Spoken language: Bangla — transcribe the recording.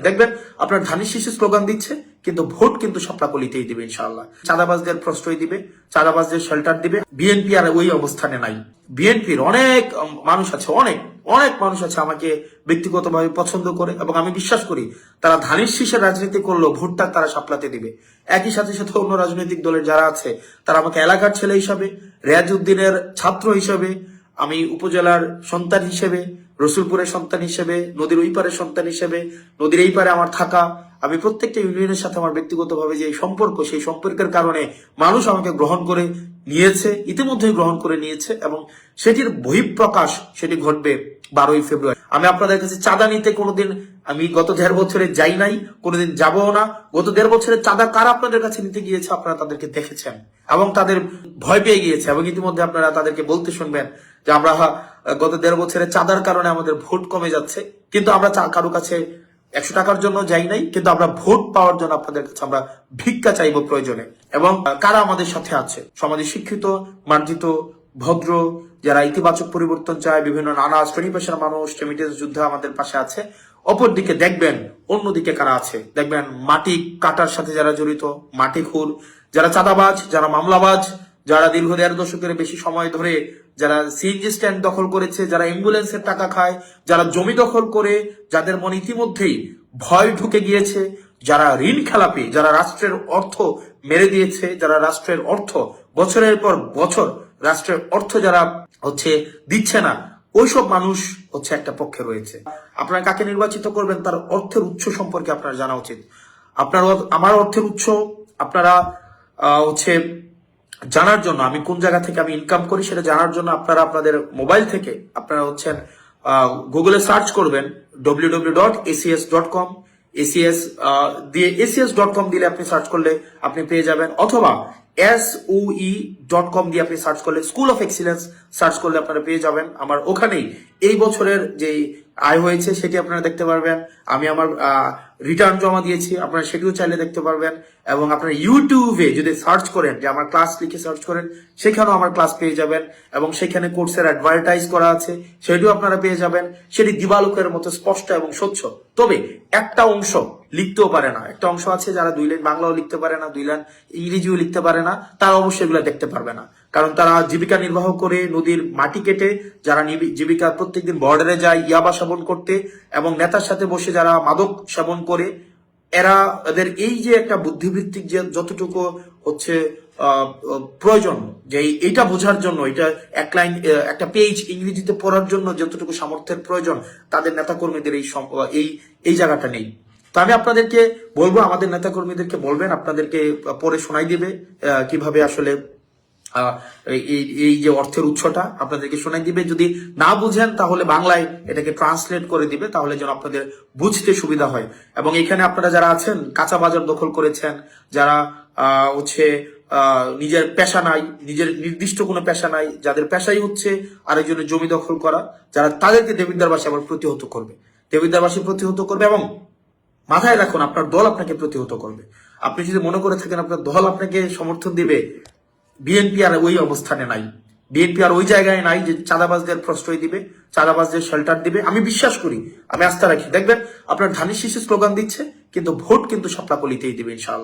দেখবেন আপনার ধানের শীষে স্লোগান দিচ্ছে, কিন্তু ভোট কিন্তু শাপলাকলিতেই দিবে ইনশাআল্লাহ। চাঁদাবাজদের প্রশ্রয় দিবে, চাঁদাবাজদের শেল্টার দিবে। বিএনপি আর ওই অবস্থানে নাই। বিএনপির অনেক মানুষ আছে, অনেক অনেক মানুষ আছে আমাকে ব্যক্তিগতভাবে পছন্দ করে, এবং আমি বিশ্বাস করি তারা ধানের শীষের রাজনীতি করলেও ভোটটা তারা শাপলাতে দিবে। একই সাথে সাথে অন্য রাজনৈতিক দলের যারা আছে তারা আমাকে এলাকার ছেলে হিসাবে, রেয়াজ উদ্দিনের ছাত্র হিসাবে, আমি উপজেলার সন্তান হিসেবে, রসুলপুরের সন্তান হিসেবে, নদীর ওই পারের সন্তান হিসেবে, নদীর এই পারে আমার থাকা, আমি প্রত্যেকটা ইউনিয়নের সাথে আমার ব্যক্তিগতভাবে যে সম্পর্ক, সেই সম্পর্কের কারণে মানুষ আমাকে গ্রহণ করে নিয়েছে, ইতিমধ্যেই গ্রহণ করে নিয়েছে, এবং সেটির বহিঃপ্রকাশ সেটি ঘটবে 12ই ফেব্রুয়ারি। আমি আপনাদের কাছে চাঁদা নিতে কোনোদিন, আমি গত 1.5 বছরে যাই নাই, কোনোদিন যাবো না। গত 1.5 বছরের চাঁদা কারা আপনাদের কাছে নিতে গিয়েছে আপনারা তাদেরকে দেখেছেন, এবং তাদের ভয় পেয়ে গিয়েছে, এবং ইতিমধ্যে আপনারা তাদেরকে বলতে শুনবেন যে আমরা গত 1.5 বছরের চাঁদার কারণে আমাদের ভোট কমে যাচ্ছে। কিন্তু আমরা কারো কাছে 100 টাকার জন্য যাই নাই, কিন্তু আমরা ভোট পাওয়ার জন্য আপনাদের কাছে আমরা ভিক্ষা চাইবো প্রয়োজনে। এবং কারা আমাদের সাথে আছে, সমাজে শিক্ষিত, মার্জিত, ভদ্র, যারা ইতিবাচক পরিবর্তন চায়, বিভিন্ন নানা শ্রেণী পেশার মানুষ, রেমিটেন্স যোদ্ধা আমাদের পাশে আছে। অপরদিকে দেখবেন অন্যদিকে কারা আছে, দেখবেন মাটি কাটার সাথে যারা জড়িত, মাটি খুর, যারা চাঁদাবাজ, যারা মামলাবাজ, যারা দীর্ঘ 1.5 দশকের বেশি সময় ধরে যারা সিএনজি স্ট্যান্ড দখল করেছে, যারা অ্যাম্বুলেন্সের টাকা খায়, যারা জমি দখল করে, যাদের মনে ইতিমধ্যেই ভয় ঢুকে গিয়েছে, যারা ঋণ খেলাপি, যারা রাষ্ট্রের অর্থ মেরে দিয়েছে, যারা রাষ্ট্রের অর্থ বছরের পর বছর রাষ্ট্রের অর্থ যারা দিচ্ছে না, ওইসব মানুষ একটা পক্ষে রয়েছে। আপনারা কাকে নির্বাচিত করবেন তার অর্থের উৎস সম্পর্কে আপনার জানা উচিত। আপনার আমার অর্থের উৎস আপনারা জানার জন্য, আমি কোন জায়গা থেকে আমি ইনকাম করি সেটা জানার জন্য আপনারা আপনাদের মোবাইল থেকে আপনারা গুগলে সার্চ করবেন www.acs.com। ACS দিয়ে acs.com দিলে আপনি সার্চ করলে আপনি পেয়ে যাবেন, অথবা SOE.com দিয়ে আপনি সার্চ করলে, স্কুল অফ এক্সিলেন্স সার্চ করলে আপনারা পেয়ে যাবেন। আমার ওখানেই এই বছরের যে আয় হয়েছে সেটি আপনারা দেখতে পারবেন। আমি আমার রিটার্ন জমা দিয়েছি, আপনারা সেটিও চাইলে দেখতে পারবেন। এবং আপনারা ইউটিউবে যদি সার্চ করেন, যে আমার ক্লাস লিখে সার্চ করেন, সেখানেও আমার ক্লাস পেয়ে যাবেন, এবং সেখানে কোর্সের অ্যাডভার্টাইজ করা আছে, সেটিও আপনারা পেয়ে যাবেন। সেটি দিবালোকের মতো স্পষ্ট এবং স্বচ্ছ। তবে একটা অংশ লিখতেও পারে না, একটা অংশ আছে যারা 2 লাইন বাংলাও লিখতে পারে না, 2 লাইন ইংরেজিও লিখতে পারে না, তারা অবশ্যই এগুলো দেখতে পারবে না। কারণ তারা জীবিকা নির্বাহ করে নদীর মাটি কেটে, যারা জীবিকা প্রত্যেকদিন বর্ডারে যায় ইয়াবা সেবন করতে, এবং নেতার সাথে বসে যারা মাদক সেবন করে, এদের এই যে একটা বুদ্ধিভিত্তিক যে যতটুকু প্রয়োজন, যে এইটা বোঝার জন্য, এটা এক লাইন একটা পেজ ইংরেজিতে পড়ার জন্য যতটুকু সামর্থ্যের প্রয়োজন, তাদের নেতাকর্মীদের এই জায়গাটা নেই। তো আমি আপনাদেরকে বলবো, আমাদের নেতাকর্মীদেরকে বলবেন, আপনাদেরকে পরে শোনাই দিবে কিভাবে আসলে এই যে অর্থের উৎসটা আপনাদেরকে শোনাই দিবে। যদি না বুঝেন তাহলে বাংলায় এটাকে ট্রান্সলেট করে দিবে, তাহলে যেন আপনাদের বুঝতে সুবিধা হয়। এবং এখানে আপনারা যারা আছেন, কাঁচা বাজার দখল করেছেন, যারা নিজের পেশা নাই, নিজের নির্দিষ্ট কোনো পেশা নাই, যাদের পেশাই আরেকজনের জমি দখল করা, যারা তাদেরকে দেবিদ্বারবাসী আবার প্রতিহত করবে, দেবিদ্বারবাসী প্রতিহত করবে। এবং মাথায় রাখুন, আপনার দল আপনাকে প্রতিহত করবে। আপনি যদি মনে করে থাকেন আপনার দল আপনাকে সমর্থন দিবে, বিএনপি আর ওই অবস্থানে নাই, বিএনপি আর ওই জায়গায় নাই যে চাঁদাবাজদের প্রশ্রয় দিবে, চাঁদাবাজদের শেল্টার দিবে। আমি বিশ্বাস করি, আমি আস্থা রাখি, দেখবেন আপনার ধানের শীষে স্লোগান দিচ্ছে, কিন্তু ভোট কিন্তু শাপলাকলিতেই দিবে ইনশাআল্লাহ।